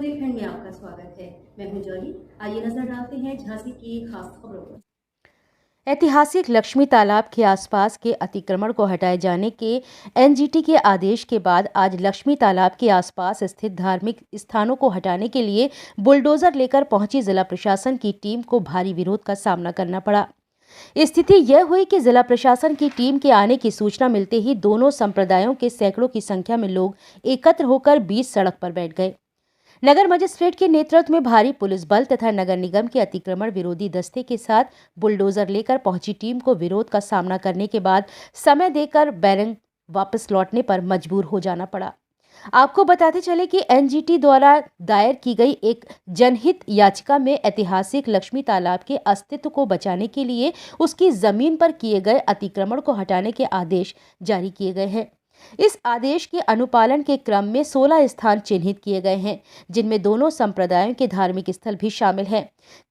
बुंदेलखंड में आपका स्वागत है। मैं हूं जॉली। आइए नजर डालते हैं झांसी की खास खबरों पर। ऐतिहासिक लक्ष्मी तालाब के आसपास के अतिक्रमण को हटाए जाने के एनजीटी के आदेश के बाद आज लक्ष्मी तालाब के आसपास स्थित धार्मिक स्थानों को हटाने के लिए बुलडोजर लेकर पहुंची जिला प्रशासन की टीम को भारी विरोध का सामना करना पड़ा। स्थिति यह हुई कि जिला प्रशासन की टीम के आने की सूचना मिलते ही दोनों संप्रदायों के सैकड़ों की संख्या में लोग एकत्र होकर बीच सड़क पर बैठ गए। नगर मजिस्ट्रेट के नेतृत्व में भारी पुलिस बल तथा नगर निगम के अतिक्रमण विरोधी दस्ते के साथ बुलडोजर लेकर पहुंची टीम को विरोध का सामना करने के बाद समय देकर बैरंग वापस लौटने पर मजबूर हो जाना पड़ा। आपको बताते चले कि एनजीटी द्वारा दायर की गई एक जनहित याचिका में ऐतिहासिक लक्ष्मी तालाब के अस्तित्व को बचाने के लिए उसकी जमीन पर किए गए अतिक्रमण को हटाने के आदेश जारी किए गए हैं। इस आदेश के अनुपालन के क्रम में 16 स्थान चिन्हित किए गए हैं, जिनमें दोनों संप्रदायों के धार्मिक स्थल भी शामिल हैं।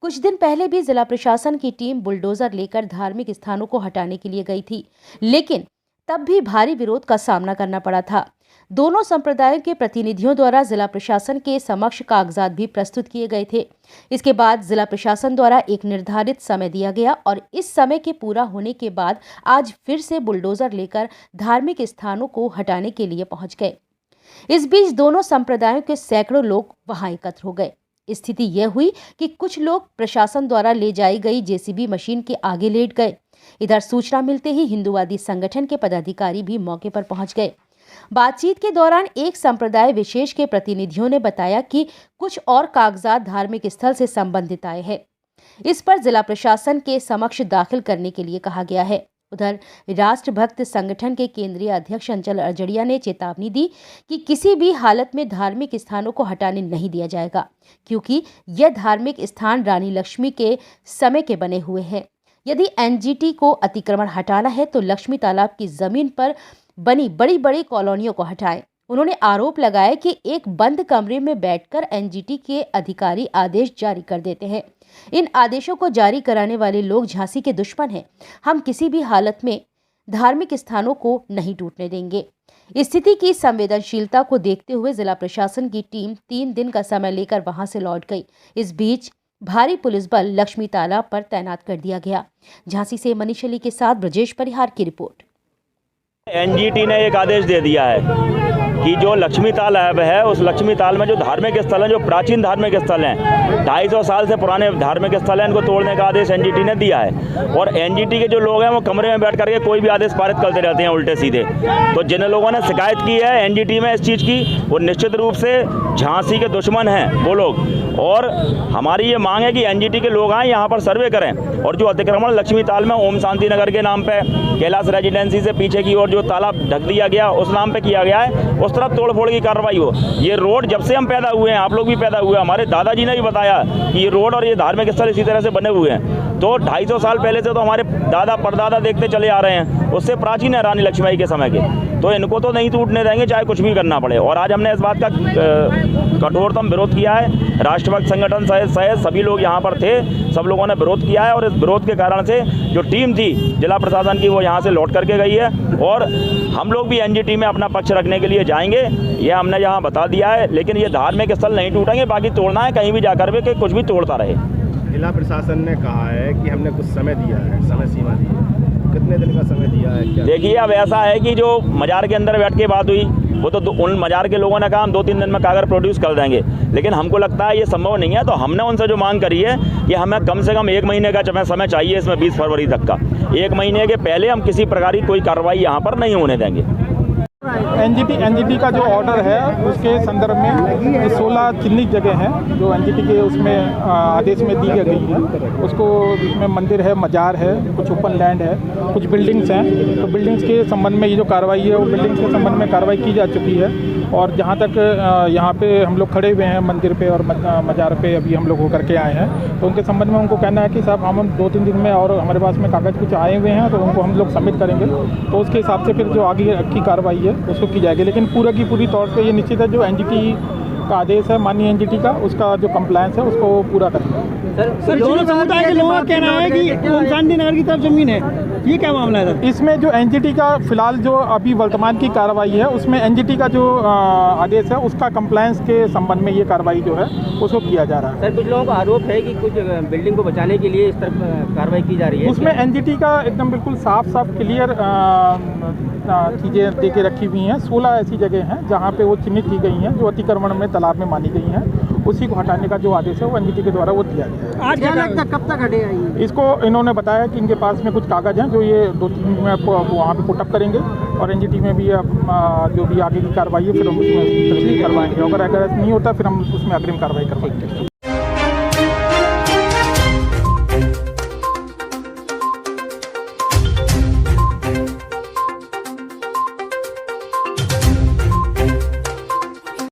कुछ दिन पहले भी जिला प्रशासन की टीम बुलडोजर लेकर धार्मिक स्थानों को हटाने के लिए गई थी, लेकिन तब भी भारी विरोध का सामना करना पड़ा था। दोनों संप्रदायों के प्रतिनिधियों द्वारा जिला प्रशासन के समक्ष कागजात भी प्रस्तुत किए गए थे। इसके बाद जिला प्रशासन द्वारा एक निर्धारित समय दिया गया और इस समय के पूरा होने के बाद आज फिर से बुलडोजर लेकर धार्मिक स्थानों को हटाने के लिए पहुंच गए। इस बीच दोनों संप्रदायों के सैकड़ों लोग वहां एकत्र हो गए। स्थिति यह हुई कि कुछ लोग प्रशासन द्वारा ले जाई गई जेसीबी मशीन के आगे लेट गए। इधर सूचना मिलते ही हिंदूवादी संगठन के पदाधिकारी भी मौके पर पहुंच गए। बातचीत के दौरान एक संप्रदाय विशेष के प्रतिनिधियों ने बताया कि कुछ और कागजात धार्मिक स्थल से संबंधित आए हैं। इस पर जिला प्रशासन के समक्ष दाखिल करने के लिए कहा गया है। उधर राष्ट्रभक्त संगठन के केंद्रीय अध्यक्ष अंचल अरजड़िया ने चेतावनी दी कि किसी भी हालत में धार्मिक स्थानों को हटाने नहीं दिया जाएगा, क्योंकि यह धार्मिक स्थान रानी लक्ष्मी के समय के बने हुए हैं। यदि एनजीटी को अतिक्रमण हटाना है तो लक्ष्मी तालाब की जमीन पर बनी बड़ी बड़ी कॉलोनियों को हटाएं। उन्होंने आरोप लगाया कि एक बंद कमरे में बैठकर एनजीटी के अधिकारी आदेश जारी कर देते हैं। इन आदेशों को जारी कराने वाले लोग झांसी के दुश्मन हैं। हम किसी भी हालत में धार्मिक स्थानों को नहीं टूटने देंगे। स्थिति की संवेदनशीलता को देखते हुए जिला प्रशासन की टीम 3 दिन का समय लेकर वहां से लौट गई। इस बीच भारी पुलिस बल लक्ष्मी तालाब पर तैनात कर दिया गया। झांसी से मनीष अली के साथ ब्रजेश परिहार की रिपोर्ट। एनजीटी ने एक आदेश दे दिया है कि जो लक्ष्मी तालाब है उस लक्ष्मी ताल में जो धार्मिक स्थल हैं, जो प्राचीन धार्मिक स्थल हैं, 250 साल से पुराने धार्मिक स्थल हैं, इनको तोड़ने का आदेश एनजीटी ने दिया है। और एनजीटी के जो लोग हैं वो कमरे में बैठ करके कोई भी आदेश पारित करते रहते हैं उल्टे सीधे। तो जिन लोगों ने शिकायत की है एनजीटी में इस चीज़ की, वो निश्चित रूप से झांसी के दुश्मन हैं वो लोग। और हमारी ये मांग है कि एनजीटी के लोग आएँ, यहाँ पर सर्वे करें और जो अतिक्रमण लक्ष्मी ताल में ओम शांति नगर के नाम पे कैलाश रेजिडेंसी से पीछे की ओर जो तालाब ढक दिया गया उस नाम पे किया गया है, उस तरफ तोड़फोड़ की कार्रवाई हो। ये रोड जब से हम पैदा हुए हैं, आप लोग भी पैदा हुए, हमारे दादाजी ने भी बताया कि ये रोड और ये धार्मिक स्थल इसी तरह से बने हुए हैं। तो 250 साल पहले से तो हमारे दादा परदादा देखते चले आ रहे हैं, उससे प्राचीन है रानी लक्ष्मीबाई के समय के। तो इनको तो नहीं टूटने देंगे, चाहे कुछ भी करना पड़े। और आज हमने इस बात का कठोरतम विरोध किया है। राष्ट्रभक्त संगठन सहित सभी लोग यहाँ पर थे, सब लोगों ने विरोध किया है। और इस विरोध के कारण से जो टीम थी जिला प्रशासन की वो यहाँ से लौट करके गई है। और हम लोग भी एनजीटी में अपना पक्ष रखने के लिए जाएंगे, ये हमने यहाँ बता दिया है। लेकिन ये धार्मिक स्थल नहीं टूटेंगे, बाकी तोड़ना है कहीं भी जाकर के कुछ भी तोड़ता रहे। जिला प्रशासन ने कहा है कि हमने कुछ समय दिया है, समय सीमा दी है। कितने दिन का समय दिया है क्या? देखिए, अब ऐसा है कि जो मजार के अंदर बैठ के बात हुई वो तो उन मजार के लोगों ने कहा हम 2-3 दिन में कागज प्रोड्यूस कर देंगे, लेकिन हमको लगता है ये संभव नहीं है। तो हमने उनसे जो मांग करी है कि हमें कम से कम 1 महीने का समय चाहिए इसमें, 20 फरवरी तक का। 1 महीने के पहले हम किसी प्रकार की कोई कार्रवाई यहाँ पर नहीं होने देंगे। एनजीटी का जो ऑर्डर है उसके संदर्भ में 16 चिन्हित जगह हैं जो एनजीटी के उसमें आदेश में दी गई है। उसको उसमें मंदिर है, मजार है, कुछ ओपन लैंड है, कुछ बिल्डिंग्स हैं। तो बिल्डिंग्स के संबंध में ये जो कार्रवाई है वो बिल्डिंग्स के संबंध में कार्रवाई की जा चुकी है। और जहाँ तक यहाँ पे हम लोग खड़े हुए हैं मंदिर पे और मजार पे अभी हम लोग होकर के आए हैं, तो उनके संबंध में उनको कहना है कि साहब हम 2-3 दिन में और हमारे पास में कागज़ कुछ आए हुए हैं तो उनको हम लोग सबमिट करेंगे। तो उसके हिसाब से फिर जो आगे की कार्रवाई है उसको की जाएगी। लेकिन पूरा की पूरी तौर पे ये निश्चित है जो एनजीटी का आदेश है माननीय एनजीटी का, उसका जो कंप्लायंस है उसको पूरा करेंगे। सर दोनों समुदाय के लोगों का कहना है कि शांति नगर की तरफ जमीन है, ये क्या मामला है सर? इसमें जो एनजीटी का फिलहाल जो अभी वर्तमान की कार्रवाई है उसमें एनजीटी का जो आदेश है उसका कंप्लायंस के संबंध में ये कार्रवाई जो है उसको किया जा रहा है। सर कुछ लोगों का आरोप है कि कुछ बिल्डिंग को बचाने के लिए इस तरफ कार्रवाई की जा रही है। उसमें एनजीटी का एकदम बिल्कुल साफ क्लियर चीज़ें दे के रखी हुई हैं। 16 ऐसी जगह हैं जहाँ पे वो चिन्हित की गई हैं जो अतिक्रमण में तालाब में मानी गई हैं, उसी को हटाने का जो आदेश है वो एनजीटी के द्वारा वो दिया गया है। आज क्या लगता है कब तक हटेगा ये? इसको इन्होंने बताया कि इनके पास में कुछ कागज़ हैं जो ये 2-3 दिन में वहाँ पे पुटअप करेंगे और एनजीटी में भी जो भी आगे की कार्रवाई है फिर हम उसमें करवाएंगे। अगर नहीं होता फिर हम उसमें अग्रिम कार्रवाई करवाएंगे।